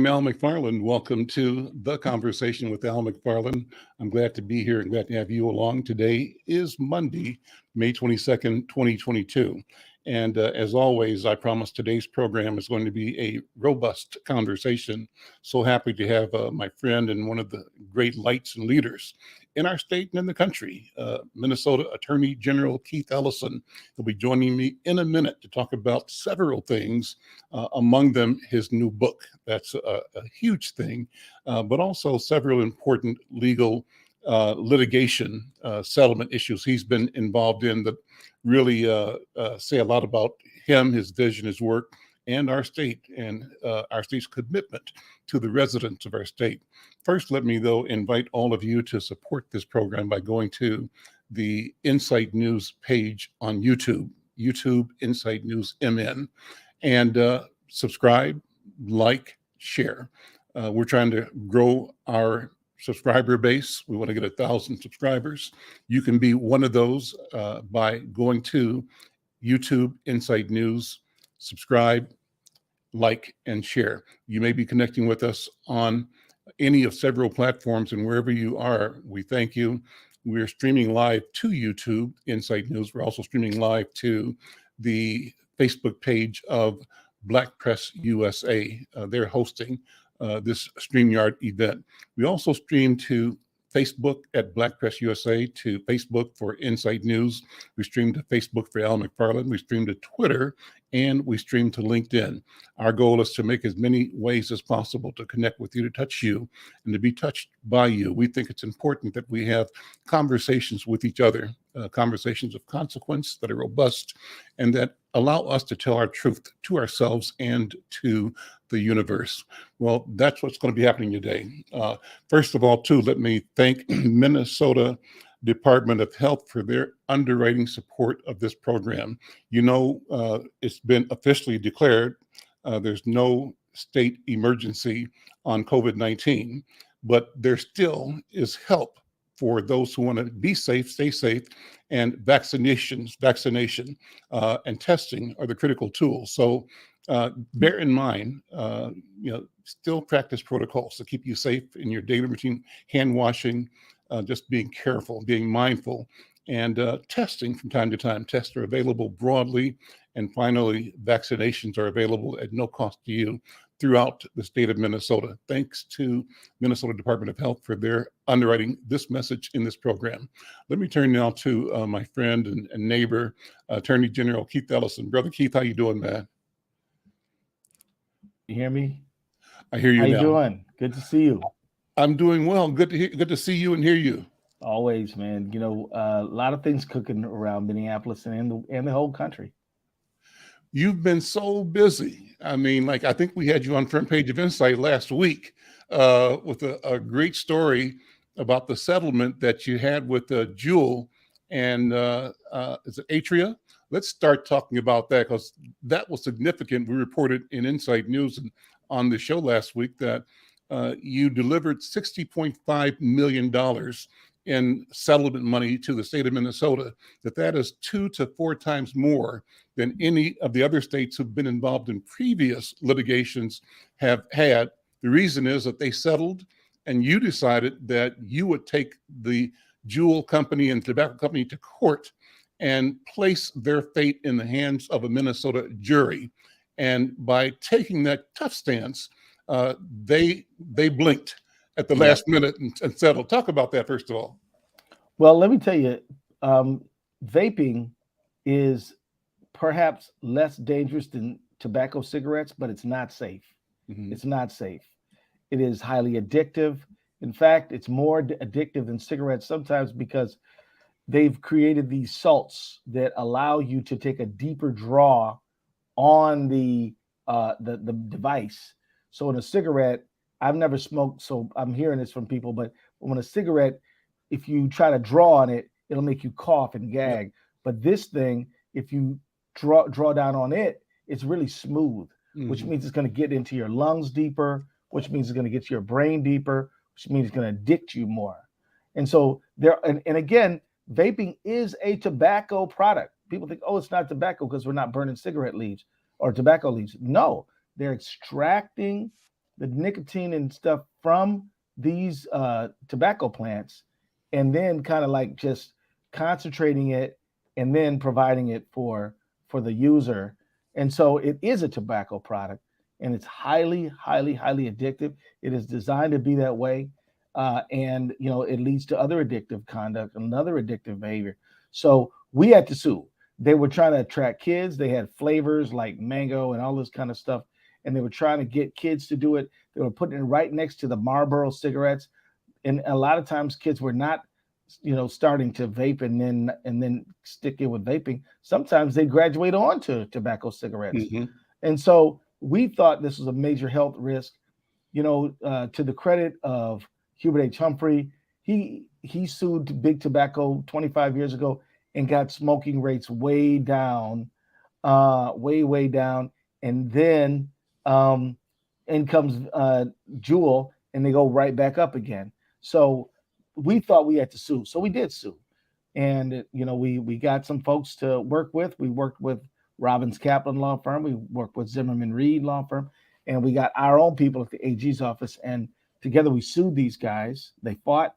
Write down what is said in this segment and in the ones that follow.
I'm Al McFarlane. Welcome to The Conversation with Al McFarlane. I'm glad to be here and glad to have you along. Today is Monday, May 22nd, 2022. And as always, I promise today's program is going to be a robust conversation. So happy to have my friend and one of the great lights and leaders in our state and in the country, Minnesota Attorney General Keith Ellison. He'll be joining me in a minute to talk about several things, among them his new book. That's a huge thing, but also several important legal litigation settlement issues he's been involved in that really say a lot about him, his vision, his work, and our state and our state's commitment to the residents of our state. First, let me, though, invite all of you to support this program by going to the Insight News page on YouTube Insight News MN, and subscribe, like, share. We're trying to grow our subscriber base. We want to get 1,000 subscribers. You can be one of those by going to YouTube Insight News, subscribe, like, and share. You may be connecting with us on any of several platforms, and wherever you are, we thank you. We're streaming live to YouTube Insight News. We're also streaming live to the Facebook page of Black Press USA. They're hosting this StreamYard event. We also stream to Facebook at Black Press USA, to Facebook for Insight News. We stream to Facebook for Al McFarlane. We stream to Twitter, and we stream to LinkedIn. Our goal is to make as many ways as possible to connect with you, to touch you, and to be touched by you. We think it's important that we have conversations with each other, conversations of consequence that are robust and that allow us to tell our truth to ourselves and to the universe. Well, that's what's going to be happening today. First of all, too, let me thank Minnesota Department of Health for their underwriting support of this program. You know, it's been officially declared there's no state emergency on COVID-19, but there still is help for those who want to be safe, stay safe, and vaccination and testing are the critical tools. So bear in mind, still practice protocols to keep you safe in your daily routine, hand washing, just being careful, being mindful, and testing from time to time. Tests are available broadly. And finally, vaccinations are available at no cost to you throughout the state of Minnesota. Thanks to Minnesota Department of Health for their underwriting this message in this program. Let me turn now to my friend and neighbor, Attorney General Keith Ellison. Brother Keith, how you doing, man? You hear me? I hear you now. How you doing? Good to see you. I'm doing well. Good to see you and hear you. Always, man. You know, a lot of things cooking around Minneapolis and the whole country. You've been so busy. I mean, I think we had you on front page of Insight last week with a great story about the settlement that you had with Juul and is it Atria? Let's start talking about that, because that was significant. We reported in Insight News and on the show last week that you delivered $60.5 million in settlement money to the state of Minnesota. That is 2 to 4 times more than any of the other states who've been involved in previous litigations have had. The reason is that they settled, and you decided that you would take the Juul company and tobacco company to court and place their fate in the hands of a Minnesota jury. And by taking that tough stance, they blinked at the last minute and settled. Talk about that, first of all. Well, let me tell you, vaping is perhaps less dangerous than tobacco cigarettes, but it's not safe. Mm-hmm. It's not safe. It is highly addictive. In fact, it's more addictive than cigarettes sometimes because they've created these salts that allow you to take a deeper draw on the device. So in a cigarette, I've never smoked, so I'm hearing this from people, but when a cigarette, if you try to draw on it, it'll make you cough and gag. Yep. But this thing, if you draw down on it, it's really smooth, which means it's going to get into your lungs deeper, which means it's going to get to your brain deeper, which means it's going to addict you more. And so and again, vaping is a tobacco product. People think, oh, it's not tobacco because we're not burning cigarette leaves or tobacco leaves. No, they're extracting the nicotine and stuff from these tobacco plants, and then kind of like just concentrating it and then providing it for the user. And so it is a tobacco product, and it's highly, highly, highly addictive. It is designed to be that way. And it leads to other addictive conduct, another addictive behavior. So we had to sue. They were trying to attract kids. They had flavors like mango and all this kind of stuff, and they were trying to get kids to do it. They were putting it right next to the Marlboro cigarettes, and a lot of times kids were not, starting to vape and then stick it with vaping. Sometimes they graduate on to tobacco cigarettes, and so we thought this was a major health risk. To the credit of Hubert H. Humphrey, he sued Big Tobacco 25 years ago and got smoking rates way down, way down. And then in comes Juul, and they go right back up again. So we thought we had to sue. So we did sue. And, we got some folks to work with. We worked with Robbins Kaplan Law Firm. We worked with Zimmerman Reed Law Firm. And we got our own people at the AG's office. And together we sued these guys. They fought.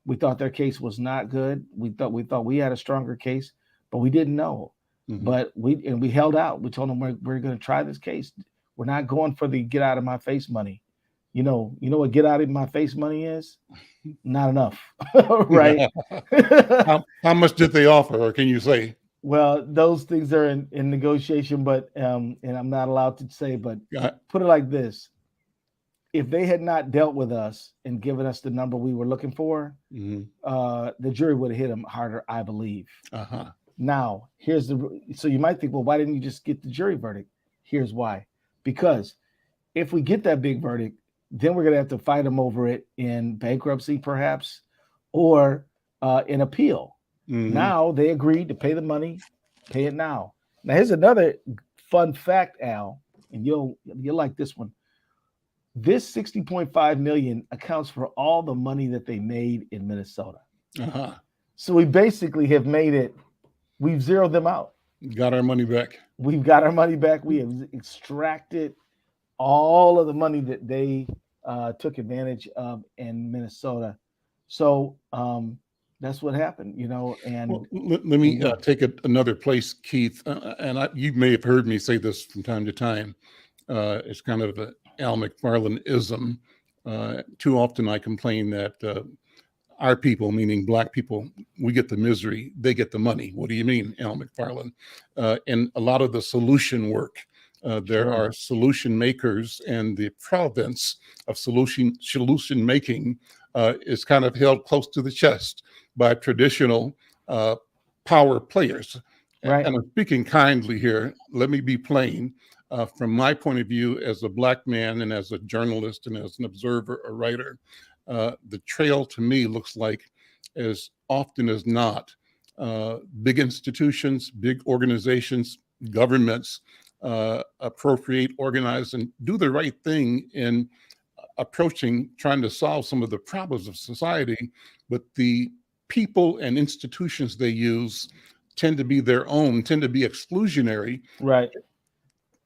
We thought their case was not good. We thought we had a stronger case, but we didn't know. But we held out. We told them we're going to try this case. We're not going for the get out of my face money. You know what get out of my face money is? Not enough, right? How much did they offer, or can you say? Well, those things are in negotiation, but and I'm not allowed to say. But put it like this: if they had not dealt with us and given us the number we were looking for, the jury would have hit them harder, I believe. Now, so you might think, well, why didn't you just get the jury verdict? Here's why. Because if we get that big verdict, then we're going to have to fight them over it in bankruptcy, perhaps, or in appeal. Now they agreed to pay the money, pay it now. Now, here's another fun fact, Al, and you'll like this one. This $60.5 million accounts for all the money that they made in Minnesota. So we basically have made it. We've zeroed them out. Got our money back. We've got our money back. We have extracted all of the money that they took advantage of in Minnesota. So that's what happened, And let me take it another place, Keith. And you may have heard me say this from time to time. It's kind of an Al McFarlane-ism. Too often I complain that our people, meaning Black people, we get the misery, they get the money. What do you mean, Al McFarlane? And a lot of the solution work, there are solution makers, and the province of solution making is kind of held close to the chest by traditional power players. Right. And I'm speaking kindly here. Let me be plain. From my point of view, as a Black man and as a journalist and as an observer, a writer, the trail to me looks like, as often as not, big institutions, big organizations, governments appropriate, organize, and do the right thing in trying to solve some of the problems of society. But the people and institutions they use tend to be their own, tend to be exclusionary. Right.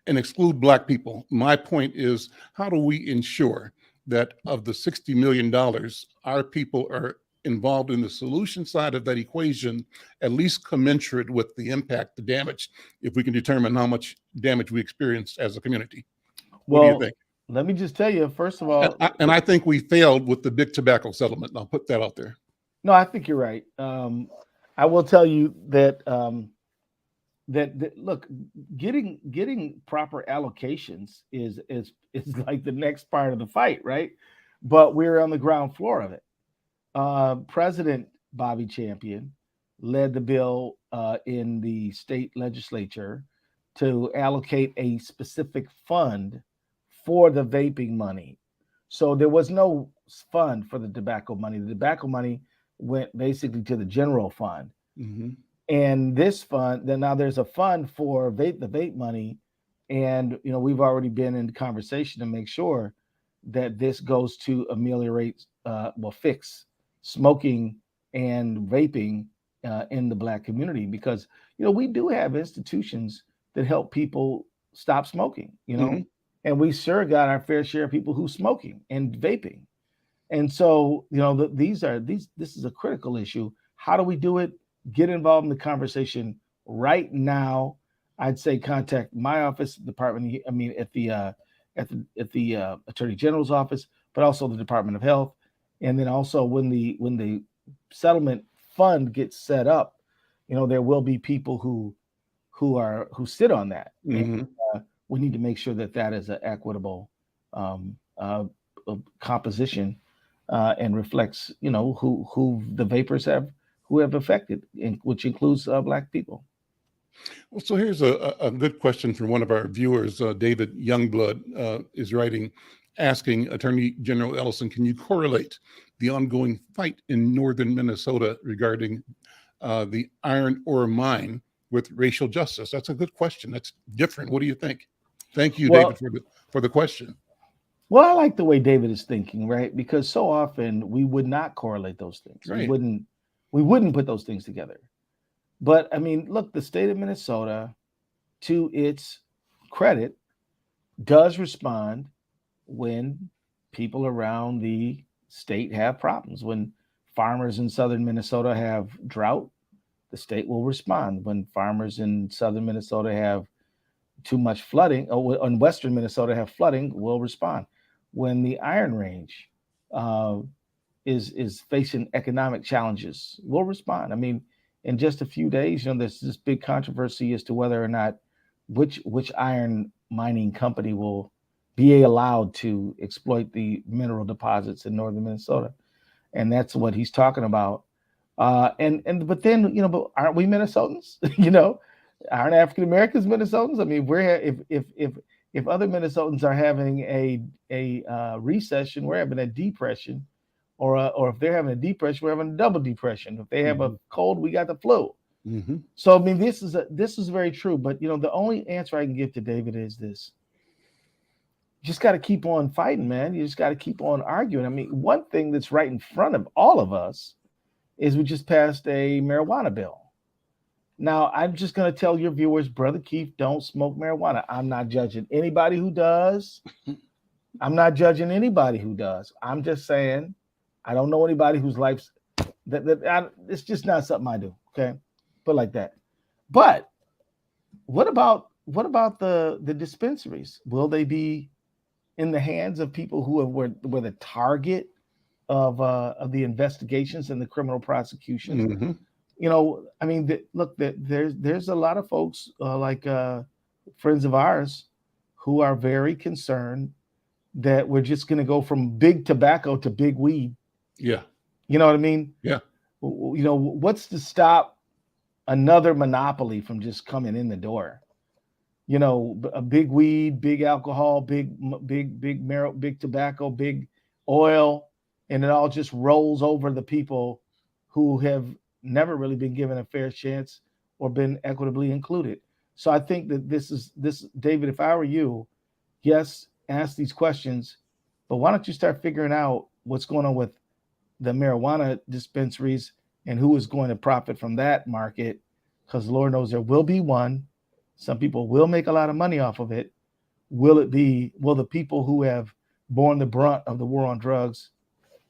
And exclude Black people. My point is, how do we ensure that of the $60 million, our people are involved in the solution side of that equation, at least commensurate with the impact, the damage, if we can determine how much damage we experienced as a community? What do you think? Let me just tell you, first of all. And I think we failed with the big tobacco settlement. I'll put that out there. No, I think you're right. I will tell you that that look, getting proper allocations is like the next part of the fight, right? But we're on the ground floor of it. President Bobby Champion led the bill in the state legislature to allocate a specific fund for the vaping money. So there was no fund for the tobacco money. The tobacco money went basically to the general fund. And this fund, then now there's a fund for the vape money. And, we've already been in conversation to make sure that this goes to ameliorate, fix smoking and vaping in the Black community, because, we do have institutions that help people stop smoking, and we sure got our fair share of people who smoking and vaping. And so, this is a critical issue. How do we do it? Get involved in the conversation right now. I'd say contact my office department. I mean, at the Attorney General's office, but also the Department of Health. And then also when the settlement fund gets set up, there will be people who sit on that. Mm-hmm. And, we need to make sure that is an equitable composition and reflects, who the vapors have affected, which includes Black people. Well, so here's a good question from one of our viewers. David Youngblood is writing, asking Attorney General Ellison, can you correlate the ongoing fight in northern Minnesota regarding the iron ore mine with racial justice? That's a good question. That's different. What do you think? Thank you, David, for the question. Well, I like the way David is thinking, right? Because so often we would not correlate those things. Right. We wouldn't put those things together. But I mean, look, the state of Minnesota, to its credit, does respond when people around the state have problems. When farmers in southern Minnesota have drought, the state will respond. When farmers in southern Minnesota have too much flooding, or in western Minnesota have flooding, we'll respond. When the Iron Range is facing economic challenges, we'll respond. I mean, in just a few days, there's this big controversy as to whether or not which iron mining company will be allowed to exploit the mineral deposits in northern Minnesota, and that's what he's talking about. But then, but aren't we Minnesotans? Aren't African Americans Minnesotans? I mean, if other Minnesotans are having a recession, we're having a depression, or if they're having a depression, we're having a double depression. If they have a cold, we got the flu. Mm-hmm. So I mean, this is very true. But the only answer I can give to David is this: you just got to keep on fighting, man. You just got to keep on arguing. I mean, one thing that's right in front of all of us is we just passed a marijuana bill. Now, I'm just going to tell your viewers, Brother Keith, don't smoke marijuana. I'm not judging anybody who does. I'm just saying, I don't know anybody whose life's it's just not something I do. Okay, put it like that. But what about the dispensaries? Will they be in the hands of people who were the target of the investigations and the criminal prosecutions? Mm-hmm. I mean, look, there's a lot of folks like friends of ours who are very concerned that we're just going to go from big tobacco to big weed. Yeah. You know what I mean? Yeah. What's to stop another monopoly from just coming in the door? A big weed, big alcohol, big tobacco, big oil, and it all just rolls over the people who have never really been given a fair chance or been equitably included. So I think that this, David, if I were you, yes, ask these questions, but why don't you start figuring out what's going on with the marijuana dispensaries and who is going to profit from that market? Because Lord knows there will be one. Some people will make a lot of money off of it. Will the people who have borne the brunt of the war on drugs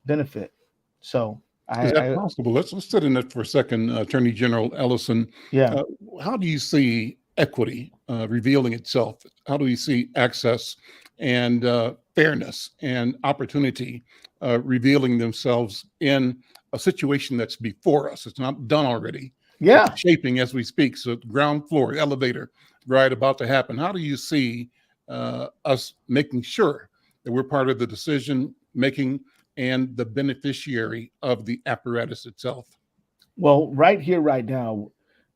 benefit? So is that possible? Let's sit in it for a second, Attorney General Ellison. Yeah. How do you see equity revealing itself? How do you see access and fairness and opportunity revealing themselves in a situation that's before us? It's not done already. Yeah. It's shaping as we speak. So ground floor, elevator, right about to happen. How do you see us making sure that we're part of the decision making and the beneficiary of the apparatus itself? Well, right here, right now,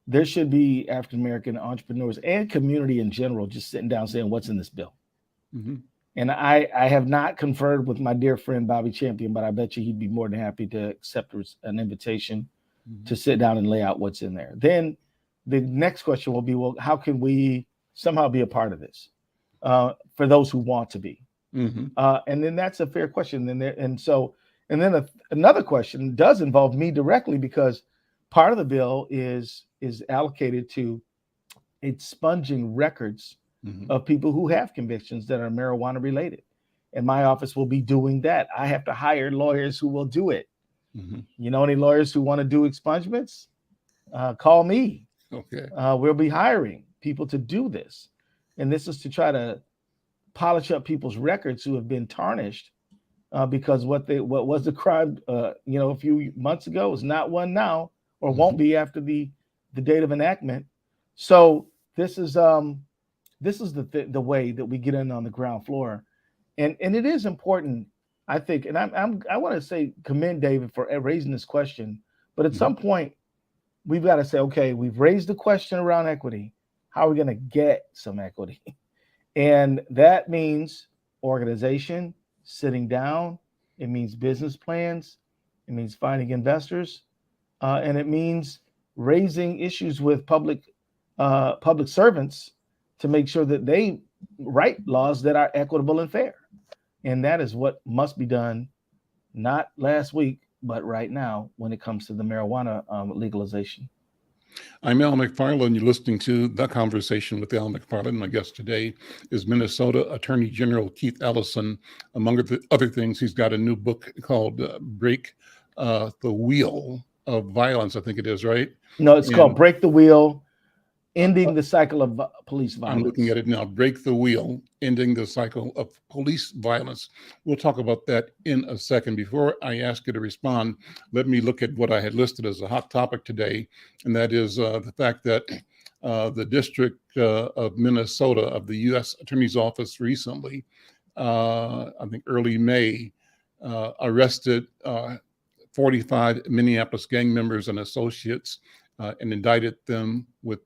there should be African-American entrepreneurs and community in general just sitting down saying, what's in this bill? Mm-hmm. And I have not conferred with my dear friend, Bobby Champion, but I bet you he'd be more than happy to accept an invitation to sit down and lay out what's in there. Then the next question will be, well, how can we somehow be a part of this for those who want to be? Mm-hmm. And then that's a fair question. And then another question does involve me directly, because part of the bill is allocated to expunging records of people who have convictions that are marijuana related. And my office will be doing that. I have to hire lawyers who will do it. You know, any lawyers who want to do expungements, call me. Okay. We'll be hiring people to do this. And this is to try to polish up people's records who have been tarnished because what was the crime, a few months ago is not one now, or won't be after the date of enactment. So this is the way that we get in on the ground floor, and it is important, I think. And I want to say commend David for raising this question, but at some point we've got to say, okay, we've raised the question around equity. How are we going to get some equity? And that means organization, sitting down. It means business plans. It means finding investors, and it means raising issues with public servants to make sure that they write laws that are equitable and fair. And that is what must be done, not last week, but right now when it comes to the marijuana legalization. I'm Al McFarlane. You're listening to The Conversation with Al McFarlane. My guest today is Minnesota Attorney General Keith Ellison. Among other things, he's got a new book called Break the Wheel of Violence, I think it is, right? No, it's called Break the Wheel, Ending the Cycle of Police Violence. I'm looking at it now. Break the Wheel, Ending the Cycle of Police Violence. We'll talk about that in a second. Before I ask you to respond, let me look at what I had listed as a hot topic today, and that is the fact that the District of Minnesota of the U.S. Attorney's Office recently, I think early May, arrested 45 Minneapolis gang members and associates and indicted them with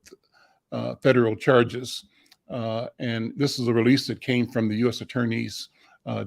federal charges. And this is a release that came from the U.S. Attorney's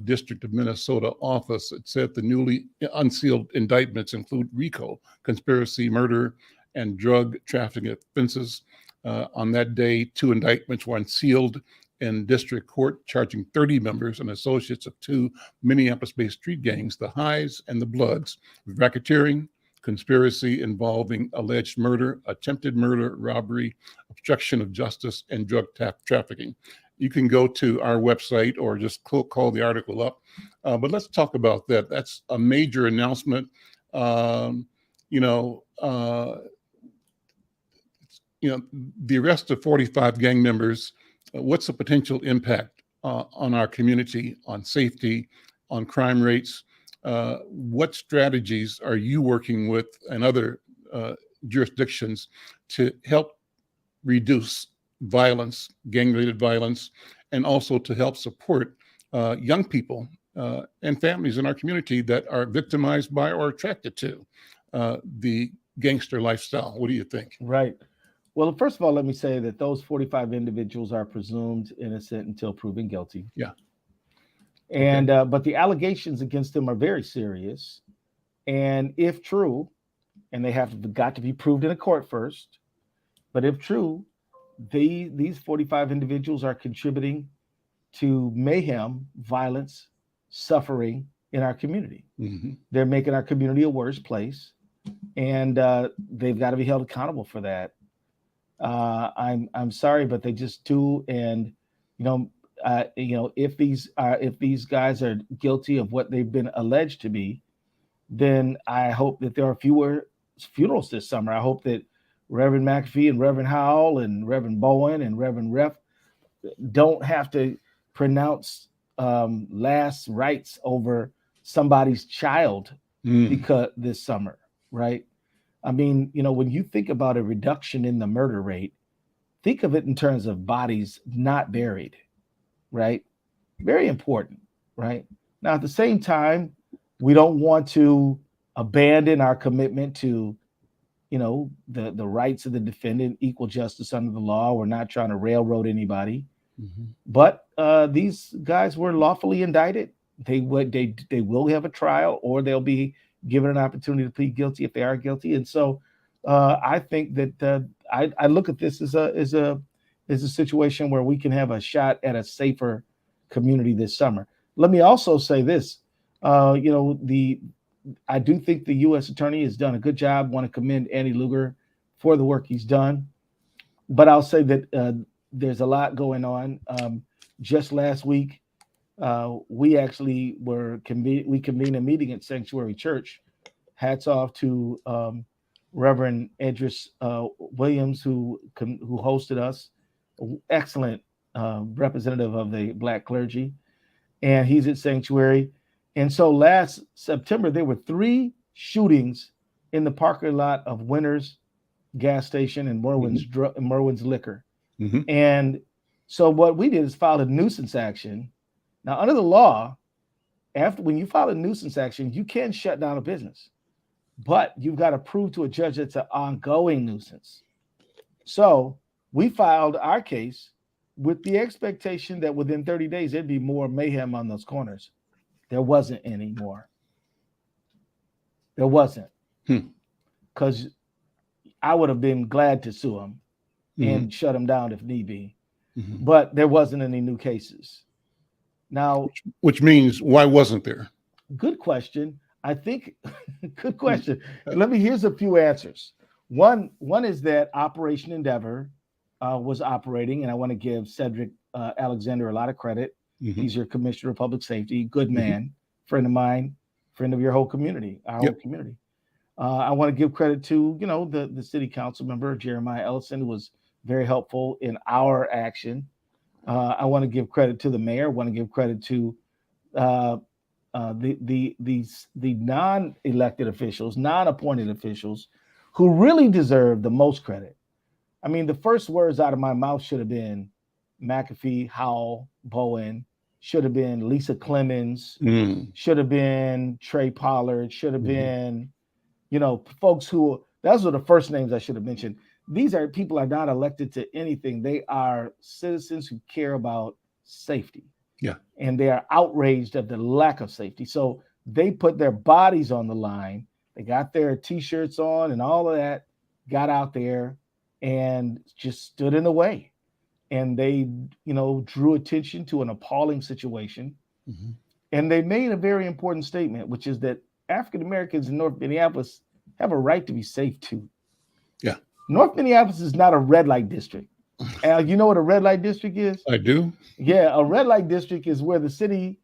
District of Minnesota office. It said the newly unsealed indictments include RICO, conspiracy, murder, and drug trafficking offenses. On that day, 2 indictments were unsealed in district court, charging 30 members and associates of 2 Minneapolis-based street gangs, the Highs and the Bloods, with racketeering, conspiracy involving alleged murder, attempted murder, robbery, obstruction of justice, and drug trafficking. You can go to our website or just call the article up. But let's talk about that. That's a major announcement. The arrest of 45 gang members. What's the potential impact on our community, on safety, on crime rates? What strategies are you working with and other jurisdictions to help reduce violence, gang-related violence, and also to help support young people and families in our community that are victimized by or attracted to the gangster lifestyle? What do you think? Right. Well, first of all, let me say that those 45 individuals are presumed innocent until proven guilty. Yeah. And but the allegations against them are very serious, and if true, and they have got to be proved in a court first, but if true, these 45 individuals are contributing to mayhem, violence, suffering in our community. They're making our community a worse place, and they've got to be held accountable for that. I'm sorry, but they just do, and if these guys are guilty of what they've been alleged to be, then I hope that there are fewer funerals this summer. I hope that Reverend McAfee and Reverend Howell and Reverend Bowen and Reverend Ref don't have to pronounce last rites over somebody's child because this summer, right? I mean, when you think about a reduction in the murder rate, think of it in terms of bodies not buried, right? Very important, right? Now, at the same time, we don't want to abandon our commitment to, the rights of the defendant, equal justice under the law. We're not trying to railroad anybody, but these guys were lawfully indicted. They will have a trial, or they'll be given an opportunity to plead guilty if they are guilty. And so I think that I look at this as a situation where we can have a shot at a safer community this summer. Let me also say this, I do think the U.S. Attorney has done a good job. Want to commend Andy Lugar for the work he's done. But I'll say that there's a lot going on. Just last week, we actually we convened a meeting at Sanctuary Church. Hats off to Reverend Edris Williams, who hosted us. Excellent representative of the Black clergy, and he's at Sanctuary. And so last September, there were 3 shootings in the parking lot of Winners gas station and Merwin's Liquor. Mm-hmm. And so what we did is filed a nuisance action. Now, under the law, when you file a nuisance action, you can shut down a business, but you've got to prove to a judge it's an ongoing nuisance. So we filed our case with the expectation that within 30 days, there'd be more mayhem on those corners. There wasn't any more. There wasn't. Because I would have been glad to sue them and shut them down if need be. But there wasn't any new cases. Now, which means why wasn't there? Good question. I think good question. Here's a few answers. One is that Operation Endeavor was operating, and I want to give Cedric Alexander a lot of credit. He's your Commissioner of Public Safety, good man, friend of mine, friend of your whole community, our whole community. I want to give credit to, the city council member, Jeremiah Ellison, who was very helpful in our action. I want to give credit to the mayor. I want to give credit to the non-elected officials, non-appointed officials, who really deserve the most credit. I mean, the first words out of my mouth should have been McAfee, Howell, Bowen, should have been Lisa Clemens, should have been Trey Pollard, should have been, folks who, those are the first names I should have mentioned. These are people are not elected to anything. They are citizens who care about safety. Yeah. And they are outraged at the lack of safety. So they put their bodies on the line. They got their T-shirts on and all of that, got out there and just stood in the way. And they, drew attention to an appalling situation. And they made a very important statement, which is that African Americans in North Minneapolis have a right to be safe too. Yeah. North Minneapolis is not a red light district. Al, you know what a red light district is? I do. Yeah, a red light district is where the city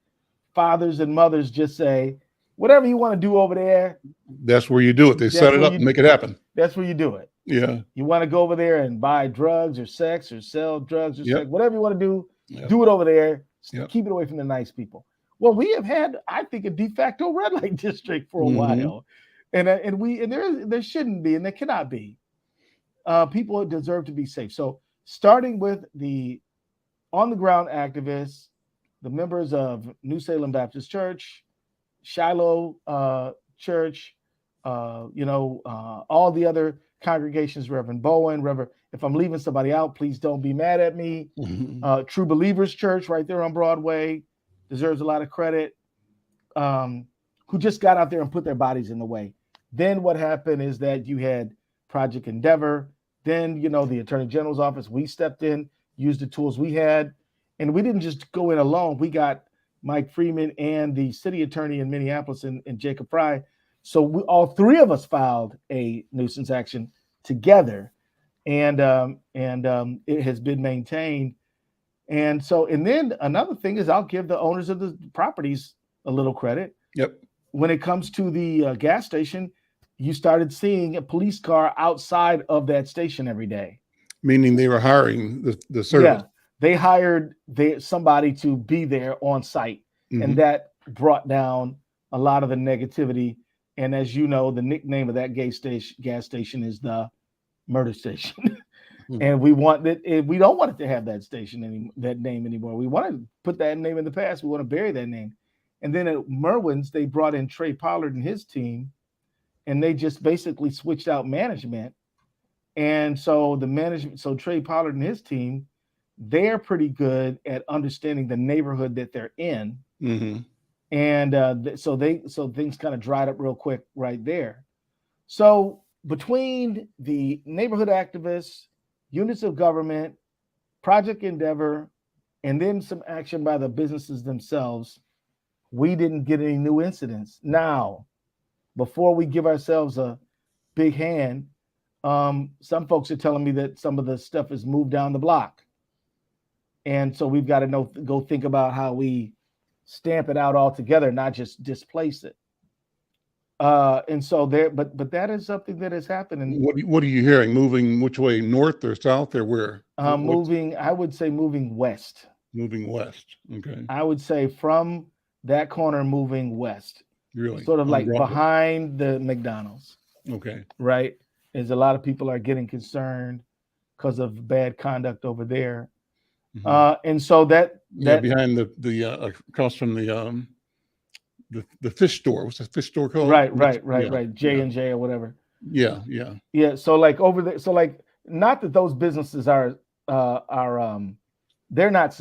fathers and mothers just say, whatever you want to do over there. That's where you do it. They set it up and make it happen. That's where you do it. Yeah. You want to go over there and buy drugs or sex or sell drugs or sex, whatever you want to do, do it over there. Keep it away from the nice people. Well, we have had, I think, a de facto red light district for a while. And there shouldn't be, and there cannot be. People deserve to be safe. So starting with the on-the-ground activists, the members of New Salem Baptist Church, Shiloh Church, all the other congregations, Reverend Bowen, if I'm leaving somebody out, please don't be mad at me. True Believers Church right there on Broadway deserves a lot of credit, who just got out there and put their bodies in the way. Then what happened is that you had Project Endeavor. Then, the Attorney General's office, we stepped in, used the tools we had, and we didn't just go in alone. We got Mike Freeman and the city attorney in Minneapolis and Jacob Fry. So all 3 of us filed a nuisance action together, and it has been maintained. And then another thing is I'll give the owners of the properties a little credit. Yep. When it comes to the gas station, you started seeing a police car outside of that station every day. Meaning they were hiring the service. Yeah, they hired somebody to be there on site. And that brought down a lot of the negativity. And as you know, the nickname of that gas station is the murder station. And we don't want it to have that name anymore. We want to put that name in the past. We want to bury that name. And then at Merwin's, they brought in Trey Pollard and his team, and they just basically switched out management. And so Trey Pollard and his team, they're pretty good at understanding the neighborhood that they're in. And so things kind of dried up real quick right there. So between the neighborhood activists, units of government, Project Endeavor, and then some action by the businesses themselves, we didn't get any new incidents. Now, before we give ourselves a big hand, some folks are telling me that some of the stuff has moved down the block. And so we've got to go think about how we stamp it out altogether, not just displace it. And so but that is something that has happened. And What are you hearing? Moving which way? North or south or where? moving, I would say moving west. Moving west. Okay. I would say from that corner moving west. Really? Sort of like Broadway? behind the McDonald's. Okay. Right? As a lot of people are getting concerned because of bad conduct over there. And so that behind the across from the fish store. What's the fish store called? Right. J&J or whatever. Yeah. So like over there, so like not that those businesses are they're not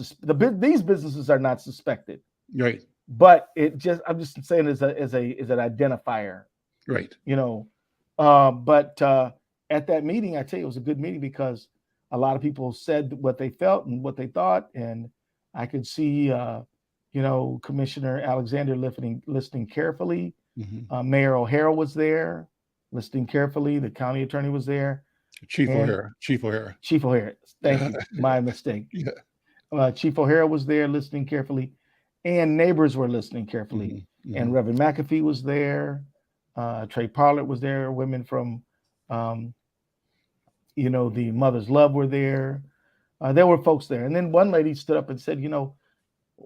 these businesses are not suspected. Right. But I'm just saying as an identifier. Right. But at that meeting, I tell you, it was a good meeting because a lot of people said what they felt and what they thought, and I could see Commissioner Alexander listening carefully. Mayor O'Hara was there, listening carefully. The county attorney was there. Chief O'Hara. Thank you. My mistake. Yeah. Chief O'Hara was there, listening carefully, and neighbors were listening carefully. And Reverend McAfee was there. Trey Parlett was there. Women from, the Mother's Love were there. There were folks there. And then one lady stood up and said,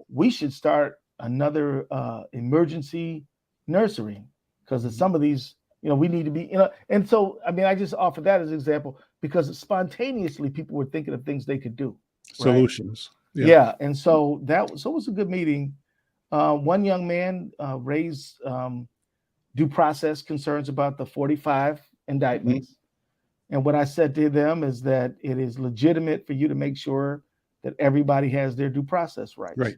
we should start another emergency nursery because of some of these, we need to be, and so, I mean, I just offer that as an example because spontaneously people were thinking of things they could do. Solutions. Right? Yeah. And so it was a good meeting. One young man raised due process concerns about the 45 indictments. And what I said to them is that it is legitimate for you to make sure that everybody has their due process rights. Right.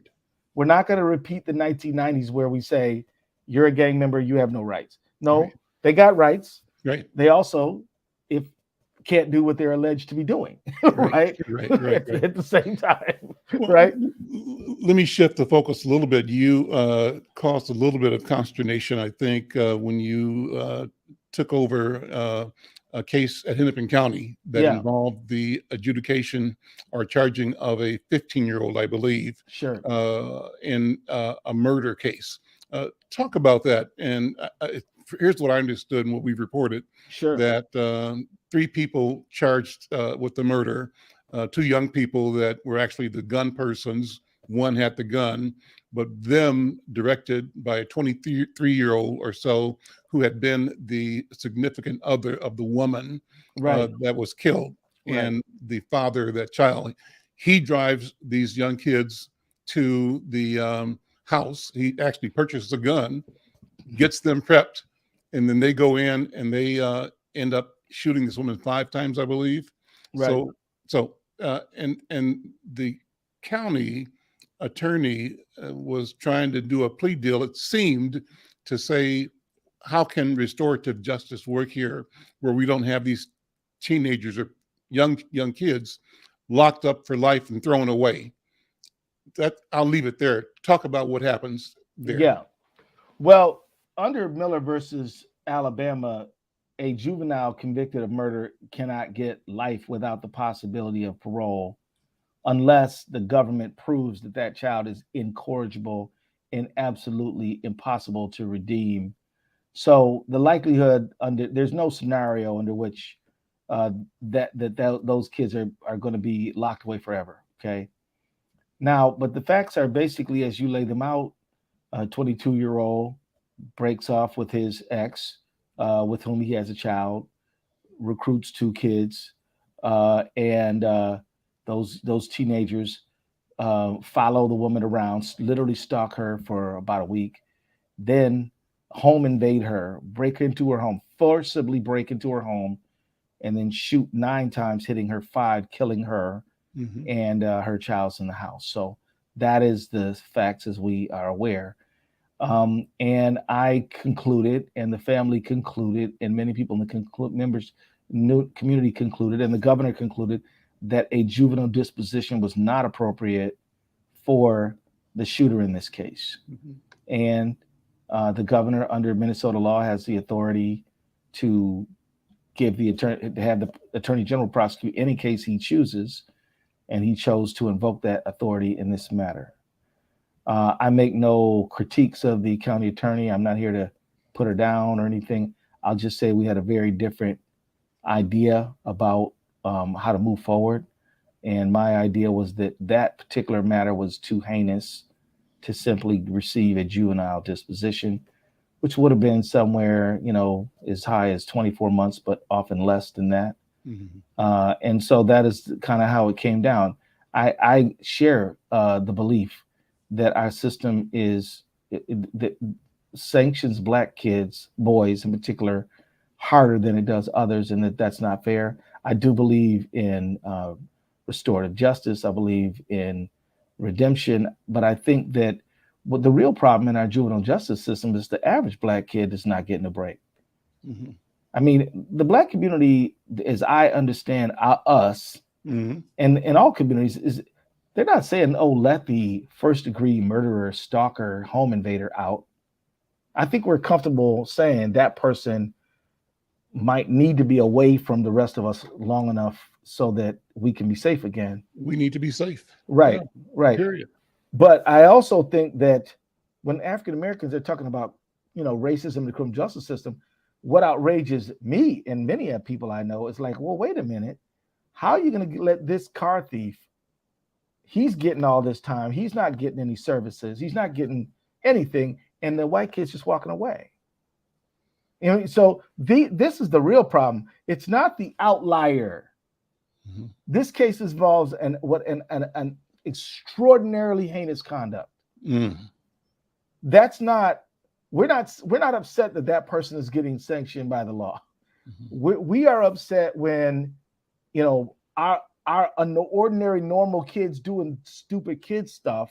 We're not going to repeat the 1990s where we say, you're a gang member, you have no rights. No, right. They got rights. Right. They also, can't do what they're alleged to be doing, right? Right. At the same time, right? Let me shift the focus a little bit. You caused a little bit of consternation, I think, when you took over a case at Hennepin County that involved the adjudication or charging of a 15-year-old, I believe, in a murder case. Talk about that. And here's what I understood and what we've reported, that 3 people charged with the murder, 2 young people that were actually the gun persons. One had the gun, but them directed by a 23-year-old or so who had been the significant other of the woman that was killed, and the father of that child. He drives these young kids to the house. He actually purchases a gun, gets them prepped, and then they go in and they end up shooting this woman 5 times, I believe. Right. So and the county attorney was trying to do a plea deal. It seemed to say, how can restorative justice work here where we don't have these teenagers or young kids locked up for life and thrown away? That I'll leave it there. Talk about what happens there. Yeah. Well, under Miller versus Alabama, a juvenile convicted of murder cannot get life without the possibility of parole unless the government proves that that child is incorrigible and absolutely impossible to redeem. So the likelihood there's no scenario under which those kids are going to be locked away forever. Okay. Now, but the facts are basically as you lay them out. A 22-year-old breaks off with his ex, with whom he has a child, recruits 2 kids, and those teenagers follow the woman around, literally stalk her for about a week, then home invade her, break into her home, forcibly break into her home, and then shoot 9 times, hitting her 5, killing her, and her child's in the house. So that is the facts as we are aware. And I concluded, and the family concluded, and many people in the community concluded, and the governor concluded that a juvenile disposition was not appropriate for the shooter in this case. And the governor, under Minnesota law, has the authority to have the Attorney General prosecute any case he chooses. and he chose to invoke that authority in this matter. I make no critiques of the county attorney. I'm not here to put her down or anything. I'll just say we had a very different idea about how to move forward. And my idea was that that particular matter was too heinous to simply receive a juvenile disposition, which would have been somewhere, as high as 24 months, but often less than that. And so that is kind of how it came down. I share the belief that our system that sanctions Black kids, boys in particular, harder than it does others, and that's not fair. I do believe in restorative justice. I believe in redemption, but I think that what the real problem in our juvenile justice system is the average Black kid is not getting a break. I mean, the Black community, as I understand us, and in all communities, is they're not saying, oh, let the first degree murderer, stalker, home invader out. I think we're comfortable saying that person might need to be away from the rest of us long enough so that we can be safe again. We need to be safe. Right, yeah, right. Period. But I also think that when African Americans are talking about, racism in the criminal justice system, what outrages me and many people I know is like, well, wait a minute. How are you going to let this car thief, he's getting all this time, he's not getting any services, he's not getting anything, and the white kid's just walking away? So this is the real problem. It's not the outlier. This case involves an extraordinarily heinous conduct. That's not. We're not upset that person is getting sanctioned by the law. We are upset when, our ordinary normal kids doing stupid kid stuff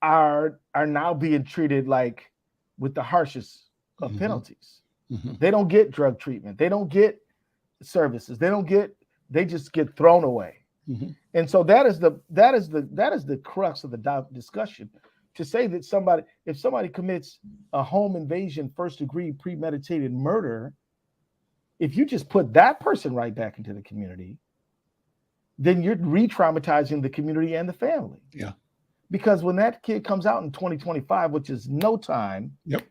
are now being treated like with the harshest of penalties. They don't get drug treatment. They don't get services. They just get thrown away. And so that is the crux of the discussion. To say that if somebody commits a home invasion, first degree premeditated murder, if you just put that person right back into the community, then you're re-traumatizing the community and the family. Yeah. Because when that kid comes out in 2025, which is no time, yep,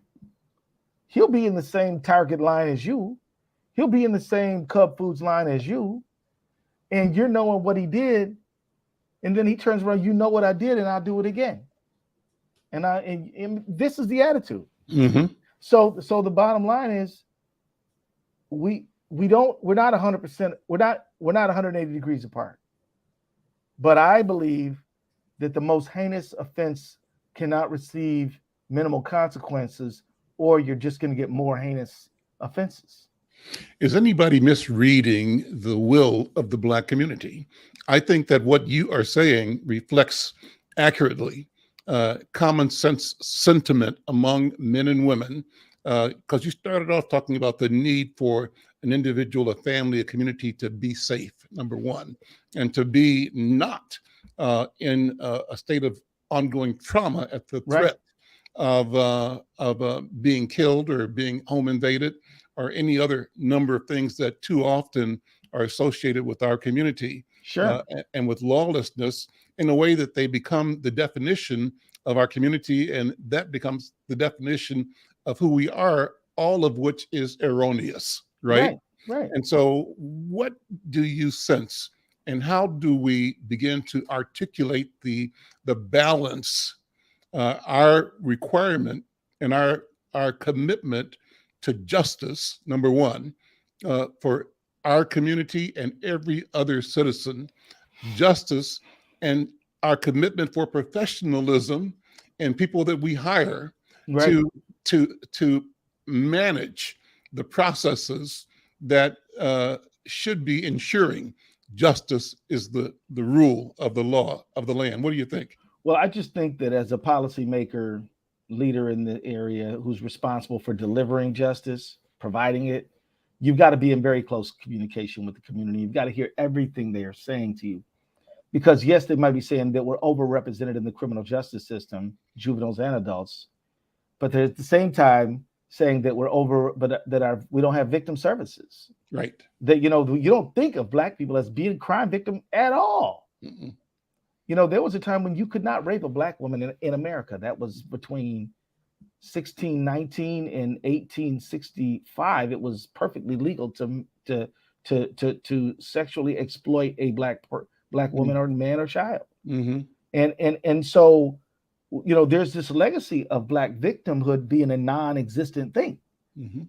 he'll be in the same Target line as you. He'll be in the same Cub Foods line as you. And you're knowing what he did. And then he turns around, you know what I did, and I'll do it again. And this is the attitude. So the bottom line is we're not 100%, we're not 180 degrees apart. But I believe that the most heinous offense cannot receive minimal consequences, or you're just going to get more heinous offenses. Is anybody misreading the will of the Black community? I think that what you are saying reflects accurately common sense sentiment among men and women, because you started off talking about the need for an individual, a family, a community to be safe, number one, and to be not in a state of ongoing trauma at the threat of being killed or being home invaded or any other number of things that too often are associated with our community. Sure. And with lawlessness, in a way that they become the definition of our community, and that becomes the definition of who we are, all of which is erroneous, right? Right. And so what do you sense, and how do we begin to articulate the balance, our requirement and our commitment to justice, number one, for our community and every other citizen, justice, and our commitment for professionalism and people that we hire to manage the processes that should be ensuring justice is the rule of the law of the land. What do you think? Well, I just think that as a policymaker, leader in the area who's responsible for delivering justice, providing it, you've got to be in very close communication with the community. You've got to hear everything they are saying to you. Because yes, they might be saying that we're overrepresented in the criminal justice system, juveniles and adults, but they're at the same time saying that we don't have victim services. Right. That, you don't think of Black people as being a crime victim at all. Mm-mm. There was a time when you could not rape a Black woman in America. That was between 1619 and 1865. It was perfectly legal to sexually exploit a Black woman or man or child. Mm-hmm. And so, there's this legacy of Black victimhood being a non-existent thing. Mm-hmm.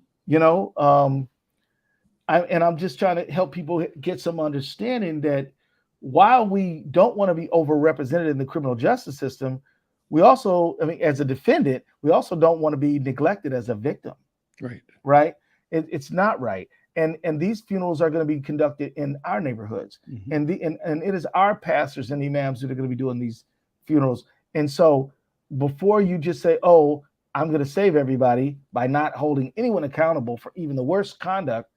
I'm just trying to help people get some understanding that while we don't want to be overrepresented in the criminal justice system, we also, as a defendant, we also don't want to be neglected as a victim. Right. Right. It's not right. And these funerals are going to be conducted in our neighborhoods. Mm-hmm. And it is our pastors and imams that are going to be doing these funerals. And so before you just say, oh, I'm going to save everybody by not holding anyone accountable for even the worst conduct,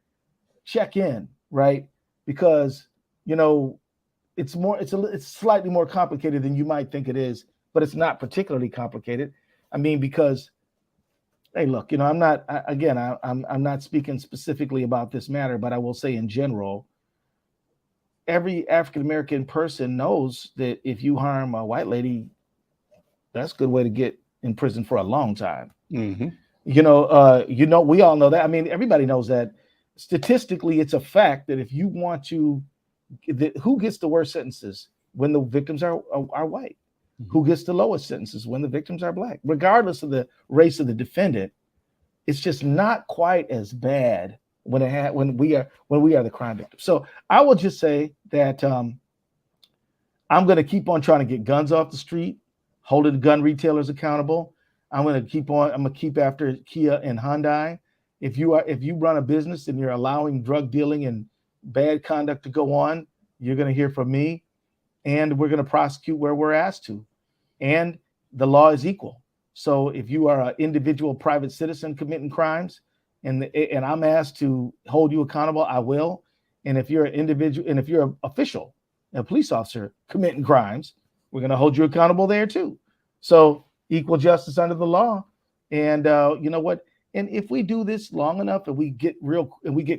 check in, right? Because, it's slightly more complicated than you might think it is, but it's not particularly complicated. Because, hey, look, I'm not speaking specifically about this matter, but I will say in general, every African-American person knows that if you harm a white lady, that's a good way to get in prison for a long time. Mm-hmm. We all know that. Everybody knows that. Statistically, it's a fact that if you want to, who gets the worst sentences when the victims are white? Mm-hmm. Who gets the lowest sentences when the victims are Black? Regardless of the race of the defendant, it's just not quite as bad when we are the crime victim. So I will just say that I'm going to keep on trying to get guns off the street, holding gun retailers accountable. I'm going to keep after Kia and Hyundai. If you run a business and you're allowing drug dealing and bad conduct to go on, you're going to hear from me, and we're going to prosecute where we're asked to. And the law is equal. So if you are an individual private citizen committing crimes, and I'm asked to hold you accountable, I will. And if you're an individual, and if you're an official, a police officer committing crimes, we're going to hold you accountable there too. So equal justice under the law. And you know what? And if we do this long enough and we get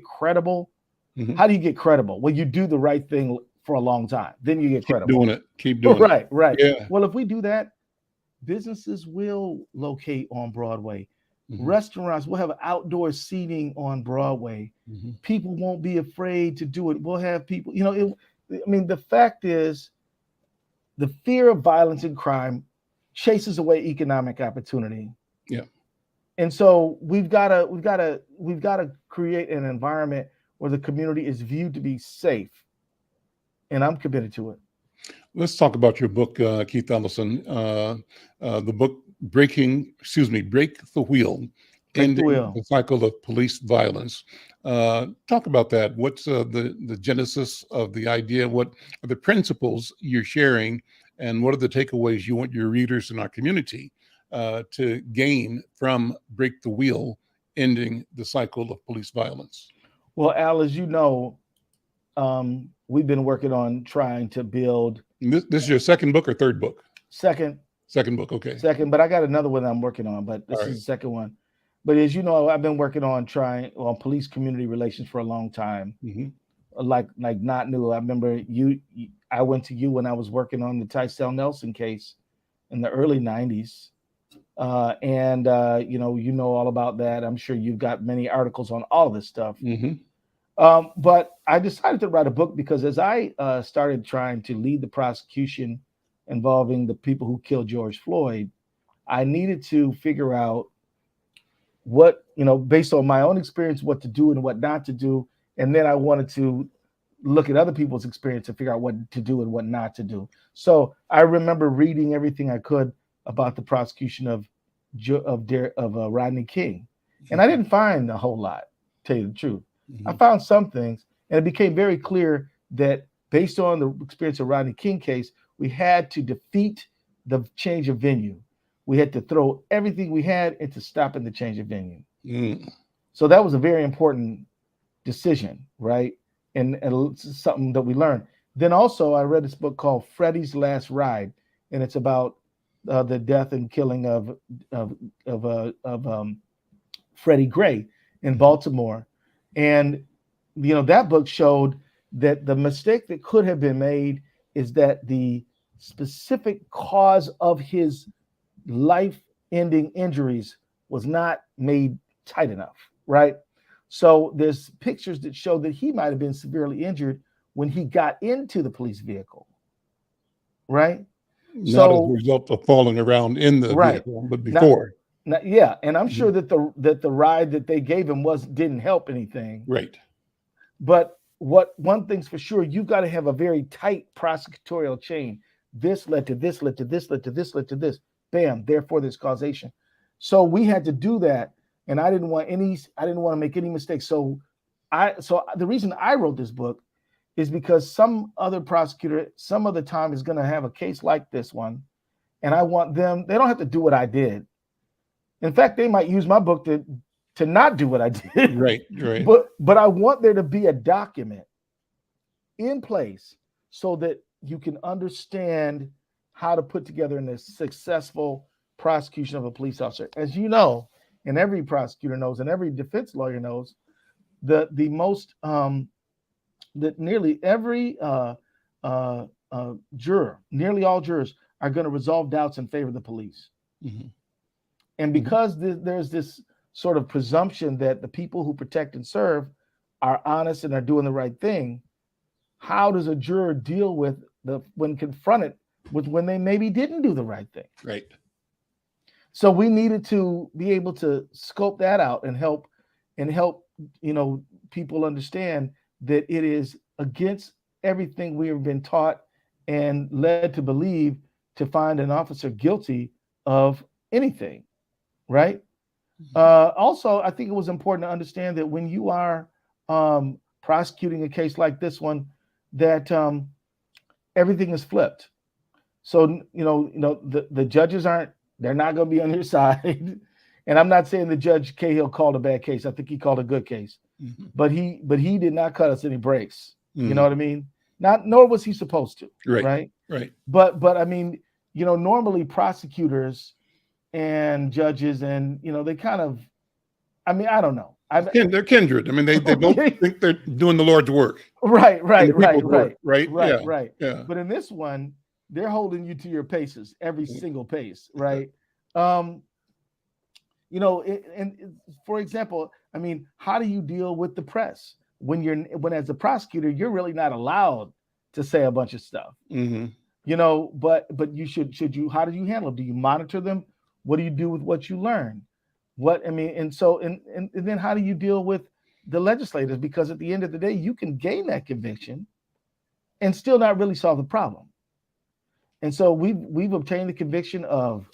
credible, mm-hmm. How do you get credible? Well, you do the right thing for a long time. Then you get credible. Keep doing it. Right. Yeah. Well, if we do that, businesses will locate on Broadway. Mm-hmm. Restaurants will have outdoor seating on Broadway. Mm-hmm. People won't be afraid to do it. We'll have people, the fact is, the fear of violence and crime chases away economic opportunity. Yeah. And so we've got to create an environment where the community is viewed to be safe. And I'm committed to it. Let's talk about your book, Keith Ellison. The book Break the Wheel, Ending the Cycle of Police Violence. Talk about that. What's the genesis of the idea? What are the principles you're sharing? And what are the takeaways you want your readers in our community to gain from Break the Wheel, Ending the Cycle of Police Violence? Well, Al, as you know, we've been working on trying to build. This is your second book or third book? Second book, okay. Second, but I got another one I'm working on, but this is the second one. But as you know, I've been working on police community relations for a long time. Mm-hmm. Like not new. I remember I went to you when I was working on the Tysell Nelson case in the early 90s. And you know all about that. I'm sure you've got many articles on all of this stuff. Mm-hmm. But I decided to write a book because as I started trying to lead the prosecution involving the people who killed George Floyd, I needed to figure out what, based on my own experience, what to do and what not to do. And then I wanted to look at other people's experience to figure out what to do and what not to do. So I remember reading everything I could about the prosecution of Rodney King. And I didn't find a whole lot, to tell you the truth. Mm-hmm. I found some things, and it became very clear that based on the experience of Rodney King case, we had to defeat the change of venue. We had to throw everything we had into stopping the change of venue. Mm. So that was a very important decision, right? And it's something that we learned. Then also I read this book called Freddie's Last Ride, and it's about the death and killing of Freddie Gray in Baltimore. And that book showed that the mistake that could have been made is that the specific cause of his life-ending injuries was not made tight enough, right? So there's pictures that show that he might have been severely injured when he got into the police vehicle, right? Not as a result of falling around in the vehicle, but before. Yeah, and I'm sure that the ride that they gave him didn't help anything. Right. But one thing's for sure, you've got to have a very tight prosecutorial chain. This led to this, led to this, led to this, led to this. Bam, therefore there's causation. So we had to do that, and I didn't want to make any mistakes. So the reason I wrote this book is because some other prosecutor some other time is going to have a case like this one, and I want them, they don't have to do what I did. In fact, they might use my book to not do what I did. Right. But I want there to be a document in place so that you can understand how to put together a successful prosecution of a police officer. As you know, and every prosecutor knows, and every defense lawyer knows, that nearly every juror, nearly all jurors, are going to resolve doubts in favor of the police. Mm-hmm. And because there's this sort of presumption that the people who protect and serve are honest and are doing the right thing, how does a juror deal with when confronted with when they maybe didn't do the right thing? Right. So we needed to be able to scope that out and help people understand that it is against everything we have been taught and led to believe to find an officer guilty of anything. Right. Also, I think it was important to understand that when you are prosecuting a case like this one, that everything is flipped. So, the judges they're not going to be on your side. And I'm not saying the Judge Cahill called a bad case. I think he called a good case. Mm-hmm. But he did not cut us any breaks. Mm-hmm. You know what I mean? Nor was he supposed to. Right. But I mean, normally prosecutors and judges, and they kind of, I mean, I don't know. They're kindred. I mean, they both think they're doing the Lord's work. Right. Yeah. But in this one, they're holding you to your paces, every single pace, right? And for example, I mean, how do you deal with the press when as a prosecutor, you're really not allowed to say a bunch of stuff, mm-hmm. But you should you, how do you handle them? Do you monitor them? What do you do with what you learn? And then how do you deal with the legislators? Because at the end of the day, you can gain that conviction and still not really solve the problem. And so we've obtained the conviction of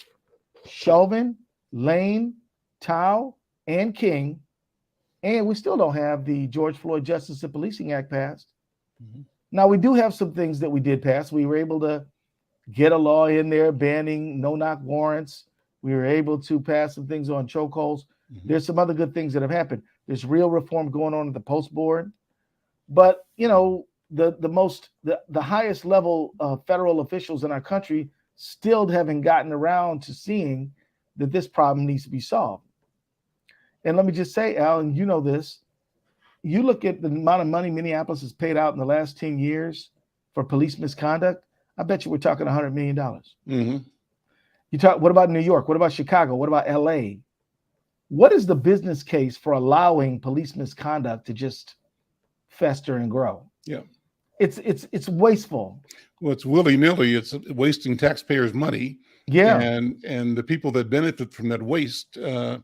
Chauvin, Lane, Tao, and King, and we still don't have the George Floyd Justice and Policing Act passed. Mm-hmm. Now, we do have some things that we did pass. We were able to get a law in there banning no-knock warrants. We were able to pass some things on chokeholds. Mm-hmm. There's some other good things that have happened. There's real reform going on at the post board. But, the highest level federal officials in our country still haven't gotten around to seeing that this problem needs to be solved. And let me just say, Al, and you know this, you look at the amount of money Minneapolis has paid out in the last 10 years for police misconduct, I bet you we're talking $100 million. Mm-hmm. What about New York? What about Chicago? What about LA? What is the business case for allowing police misconduct to just fester and grow? Yeah. It's wasteful. Well, it's willy-nilly. It's wasting taxpayers' money. Yeah. And the people that benefit from that waste, not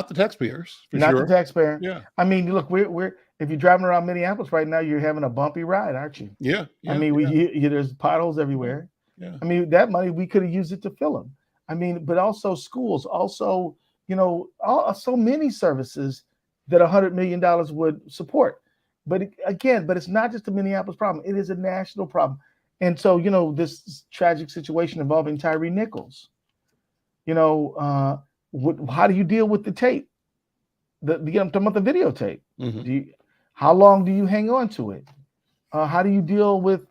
the taxpayers. Not the taxpayer. Yeah. I mean, look, we're if you're driving around Minneapolis right now, you're having a bumpy ride, aren't you? Yeah. I mean, there's potholes everywhere. Yeah. I mean, that money, we could have used it to fill them. I mean, but also schools, also, so many services that $100 million would support. But it's not just a Minneapolis problem. It is a national problem. And so, this tragic situation involving Tyree Nichols, how do you deal with the tape? I'm talking about the videotape. Mm-hmm. How long do you hang on to it? How do you deal with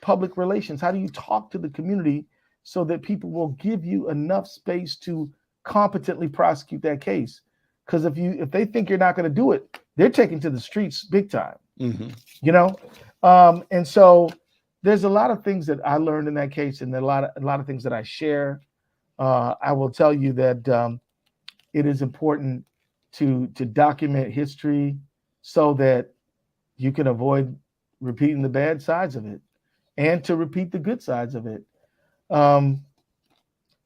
public relations? How do you talk to the community so that people will give you enough space to competently prosecute that case? Because if they think you're not going to do it, they're taking to the streets big time. You know, and so there's a lot of things that I learned in that case, and a lot of things that I share. I will tell you that it is important to document history so that you can avoid repeating the bad sides of it, and to repeat the good sides of it.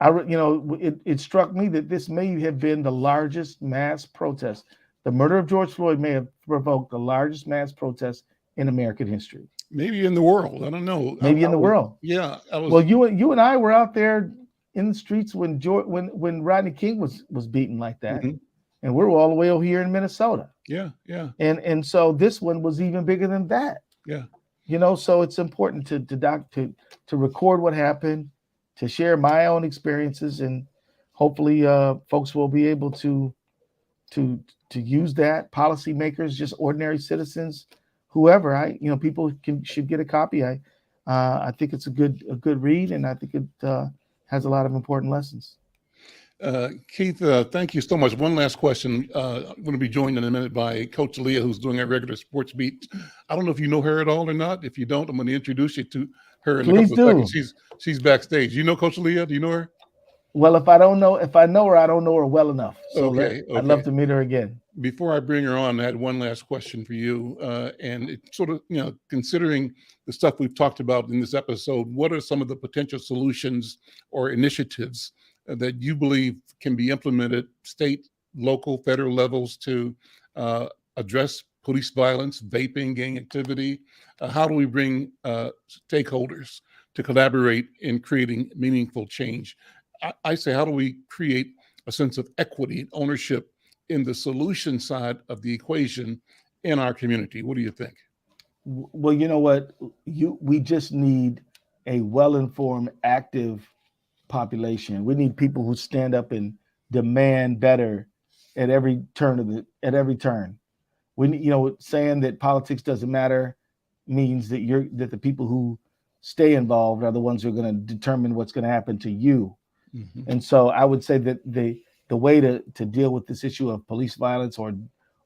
It struck me that this may have been the largest mass protest. The murder of George Floyd may have provoked the largest mass protest in American history. Maybe in the world. I don't know. Maybe in the world. Yeah. Well, you and I were out there in the streets when Rodney King was beaten like that, and we're all the way over here in Minnesota. Yeah. And so this one was even bigger than that. Yeah. You know, so it's important to record what happened, to share my own experiences, and hopefully folks will be able to use that. Policymakers, just ordinary citizens, whoever. People should get a copy. I think it's a good read, and I think it has a lot of important lessons. Keith, thank you so much. One last question. I'm going to be joined in a minute by Coach Leah, who's doing our regular sports beat. I don't know if you know her at all or not. If you don't, I'm going to introduce you to her in a couple of seconds. She's backstage. You know Coach Leah? Do you know her? Well, if I know her, I don't know her well enough. So okay. I'd love to meet her again. Before I bring her on, I had one last question for you. And it sort of, considering the stuff we've talked about in this episode, what are some of the potential solutions or initiatives that you believe can be implemented state, local, federal levels to address police violence, vaping, gang activity? How do we bring stakeholders to collaborate in creating meaningful change? I say, how do we create a sense of equity and ownership in the solution side of the equation in our community? What do you think? Well, you know what? We just need a well-informed, active population. We need people who stand up and demand better at every turn saying that politics doesn't matter means that the people who stay involved are the ones who are going to determine what's going to happen to you. And so I would say that the way to deal with this issue of police violence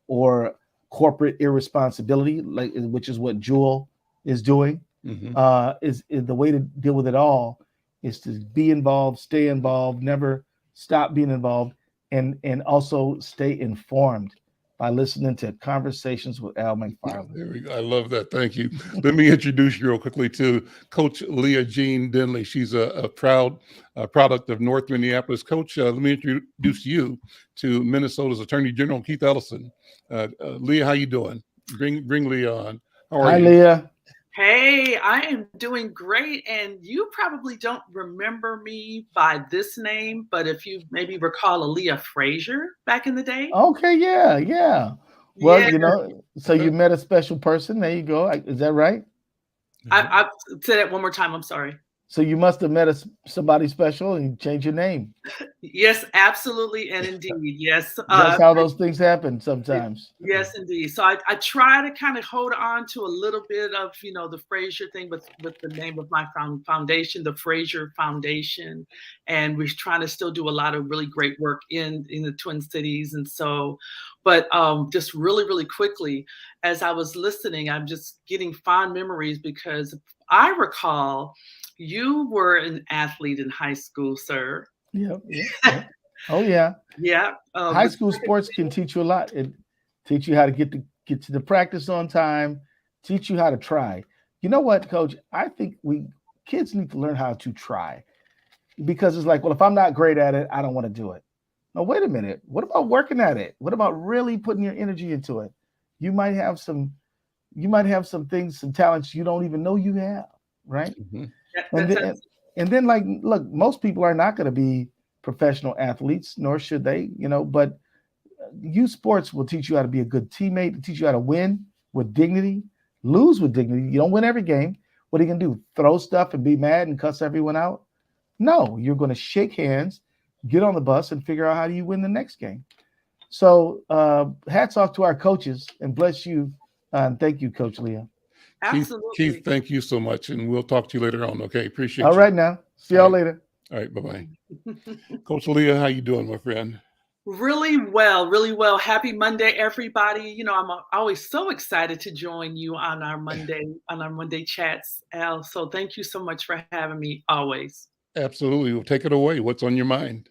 or corporate irresponsibility, which is what Juul is doing, is the way to deal with it all is to be involved, stay involved, never stop being involved, and also stay informed by listening to Conversations with Al McFarlane. There we go. I love that. Thank you. Let me introduce you real quickly to Coach Leah Jean Denley. She's a proud product of North Minneapolis. Coach, let me introduce you to Minnesota's Attorney General Keith Ellison. Leah, how you doing? Bring Leah on. How are you? Hi, Leah. Hey, I am doing great. And you probably don't remember me by this name, but if you maybe recall Leah Frazier back in the day. Okay, yeah. Well, so you met a special person. There you go. Is that right? I said it one more time. I'm sorry. So you must have met somebody special and you changed your name. Yes, absolutely. And indeed, yes. That's how those things happen sometimes. Yes, indeed. So I try to kind of hold on to a little bit of, the Frazier thing with the name of my foundation, the Frazier Foundation. And we're trying to still do a lot of really great work in the Twin Cities. And so, but just really, really quickly, as I was listening, I'm just getting fond memories because I recall you were an athlete in high school, sir. Yeah. Oh, yeah. Yeah. High school sports can teach you a lot. It teach you how to get to the practice on time, teach you how to try. You know what, Coach? I think kids need to learn how to try, because it's like, well, if I'm not great at it, I don't want to do it. No, wait a minute. What about working at it? What about really putting your energy into it? You might have some things, some talents you don't even know you have, right? And then, like, look, most people are not going to be professional athletes, nor should they, but youth sports will teach you how to be a good teammate, teach you how to win with dignity, lose with dignity. You don't win every game. What are you going to do? Throw stuff and be mad and cuss everyone out? No, you're going to shake hands, get on the bus, and figure out how do you win the next game. So hats off to our coaches, and bless you. And thank you, Coach Leah. Absolutely. Keith, thank you so much. And we'll talk to you later on. Okay. Appreciate you. All right now. See y'all later. All right. Bye-bye. Coach Leah, how you doing, my friend? Really well, really well. Happy Monday, everybody. You know, I'm always so excited to join you on our Monday chats, Al. So thank you so much for having me always. Absolutely. Well, take it away. What's on your mind?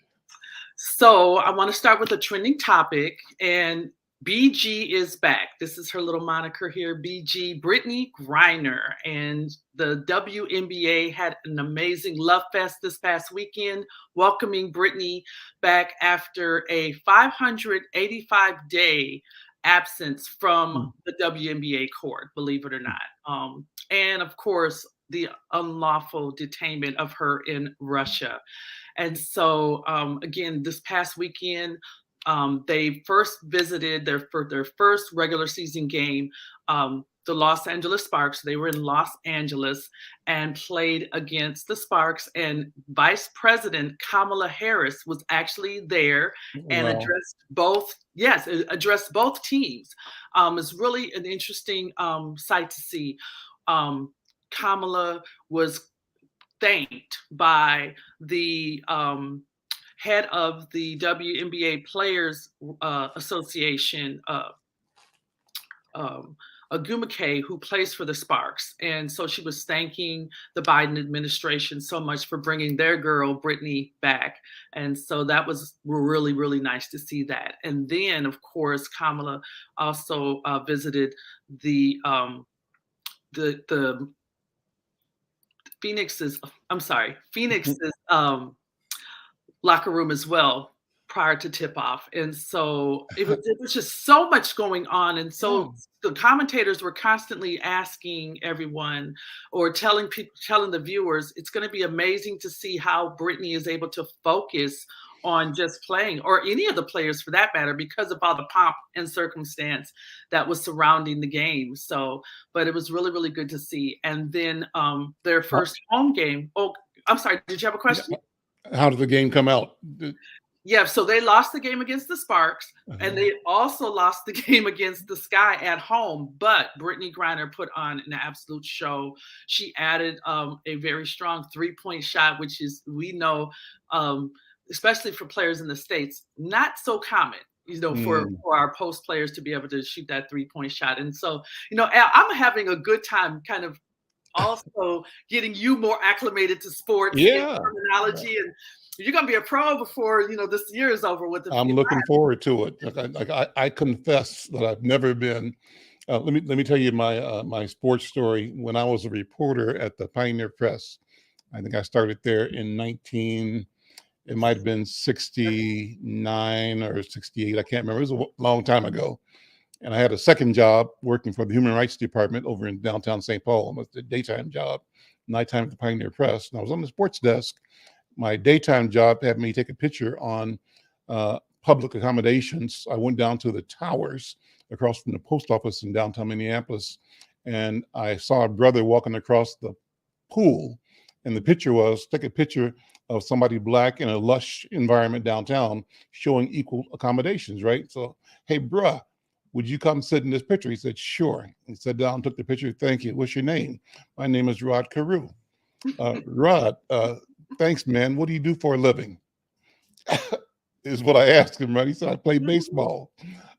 So I want to start with a trending topic, and BG is back. This is her little moniker here, BG, Brittany Griner. And the WNBA had an amazing love fest this past weekend, welcoming Brittany back after a 585-day absence from the WNBA court, believe it or not. And of course, the unlawful detainment of her in Russia. And so, again, this past weekend, they first visited for their first regular season game, the Los Angeles Sparks. They were in Los Angeles and played against the Sparks. And Vice President Kamala Harris was actually there and addressed both teams. It's really an interesting sight to see. Kamala was thanked by the head of the WNBA Players Association, Agumake, who plays for the Sparks. And so she was thanking the Biden administration so much for bringing their girl, Brittany, back. And so that was really, really nice to see that. And then, of course, Kamala also visited the Phoenix's locker room as well prior to tip off. And so it was just so much going on. And so the commentators were constantly asking everyone or telling the viewers, it's going to be amazing to see how Brittany is able to focus on just playing, or any of the players for that matter, because of all the pomp and circumstance that was surrounding the game. So, but it was really, really good to see. And then their first home game. Oh, I'm sorry. Did you have a question? How did the game come out? Yeah, so they lost the game against the Sparks, and they also lost the game against the Sky at home. But Brittany Griner put on an absolute show. She added a very strong three-point shot, which is, we know, especially for players in the States, not so common, you know, for our post players to be able to shoot that three-point shot. And so, you know, Al, I'm having a good time kind of also getting you more acclimated to sports and terminology, and you're going to be a pro before, you know, this year is over with. I'm looking forward to it. I confess that I've never been. Let me tell you my sports story. When I was a reporter at the Pioneer Press, I think I started there in it might have been 69 or 68. I can't remember. It was a long time ago. And I had a second job working for the Human Rights Department over in downtown St. Paul. It was a daytime job, nighttime at the Pioneer Press. And I was on the sports desk. My daytime job had me take a picture on public accommodations. I went down to the towers across from the post office in downtown Minneapolis, and I saw a brother walking across the pool. And the picture was, take a picture of somebody Black in a lush environment downtown showing equal accommodations, right? So, hey, bruh, would you come sit in this picture? He said, sure. He sat down, took the picture. Thank you. What's your name? My name is Rod Carew. Rod, thanks, man. What do you do for a living? Is what I asked him, right? He said, I play baseball.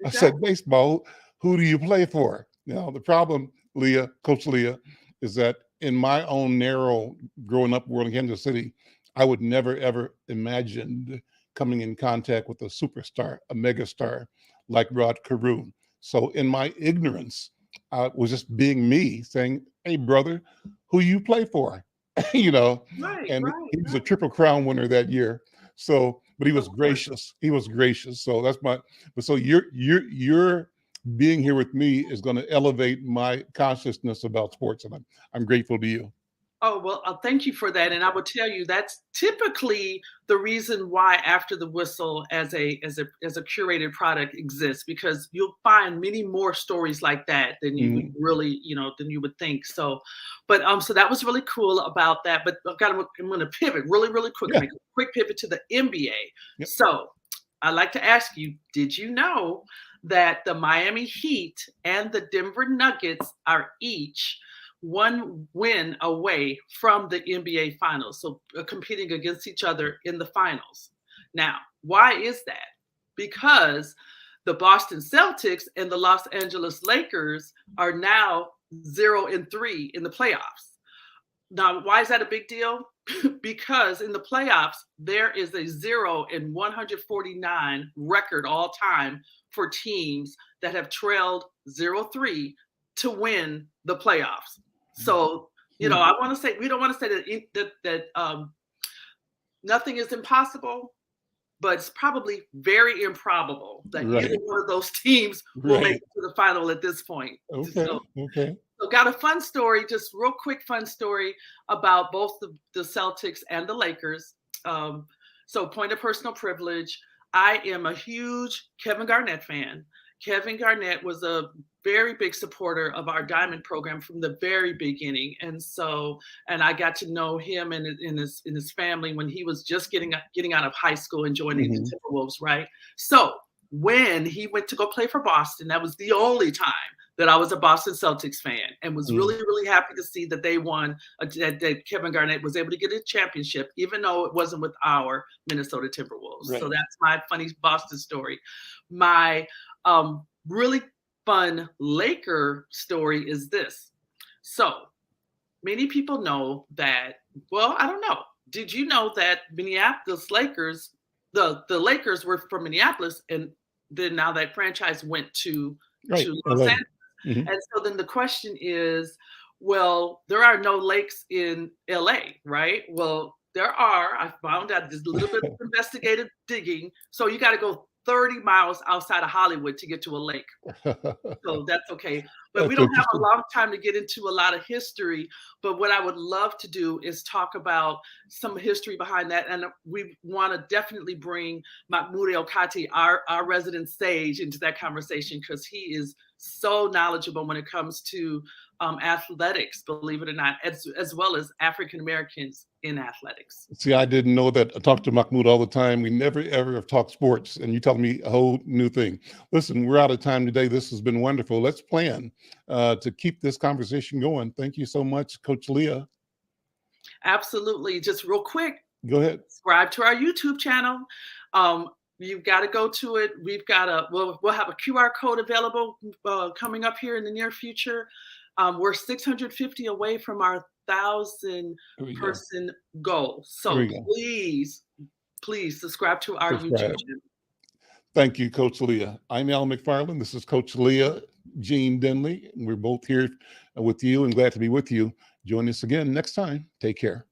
I said, baseball? Who do you play for? Now, the problem, Leah, Coach Leah, is that in my own narrow growing up world in Kansas City, I would never, ever imagine coming in contact with a superstar, a megastar like Rod Carew. So in my ignorance, I was just being me saying, hey, brother, who you play for? You know, he was a Triple Crown winner that year. So, but he was gracious. He was gracious. So that's so you're being here with me is going to elevate my consciousness about sports. And I'm grateful to you. Oh, well, thank you for that. And I will tell you, that's typically the reason why After the Whistle as a curated product exists, because you'll find many more stories like that than you would really, than you would think. So, but so that was really cool about that. But I'm going to pivot really, really quick, make a quick pivot to the NBA. Yep. So I'd like to ask you, did you know that the Miami Heat and the Denver Nuggets are each one win away from the NBA Finals, so competing against each other in the finals? Now, why is that? because the Boston Celtics and the Los Angeles Lakers are now 0-3 in the playoffs. Now, why is that a big deal? Because in the playoffs, there is a 0-149 record all time for teams that have trailed 0-3 to win the playoffs. So, you know, I want to say, we don't want to say that nothing is impossible, but it's probably very improbable that either one of those teams will make it to the final at this point. So got a fun story, just real quick fun story about both the Celtics and the Lakers. So point of personal privilege, I am a huge Kevin Garnett fan. Kevin Garnett was a very big supporter of our Diamond program from the very beginning. And I got to know him and his family when he was just getting out of high school and joining the Timberwolves, right? So when he went to go play for Boston, that was the only time that I was a Boston Celtics fan, and was really, really happy to see that they won, that Kevin Garnett was able to get a championship, even though it wasn't with our Minnesota Timberwolves. So that's my funny Boston story. My really fun Laker story is this. So many people know that, well, I don't know. Did you know that Minneapolis Lakers, the Lakers were from Minneapolis, and then now that franchise went to Los Angeles. And so then the question is, well, there are no lakes in LA, right? Well, there are. I found out there's a little bit of investigative digging. So you got to go 30 miles outside of Hollywood to get to a lake. So that's okay. But we don't have a long time to get into a lot of history. But what I would love to do is talk about some history behind that. And we want to definitely bring Mahmoud El-Kati, our resident sage, into that conversation, because he is so knowledgeable when it comes to athletics, believe it or not, as well as African Americans in athletics. See, I didn't know that. I talk to Mahmoud all the time. We never, ever have talked sports, and you tell me a whole new thing. Listen, we're out of time today. This has been wonderful. Let's plan to keep this conversation going. Thank you so much, Coach Leah. Absolutely. Just real quick. Go ahead. Subscribe to our YouTube channel. You've got to go to it. We'll have a QR code available coming up here in the near future. We're 650 away from our 1,000-person goal. So please subscribe to our YouTube channel. Thank you, Coach Leah. I'm Al McFarlane. This is Coach Leah Jean Denley. We're both here with you and glad to be with you. Join us again next time. Take care.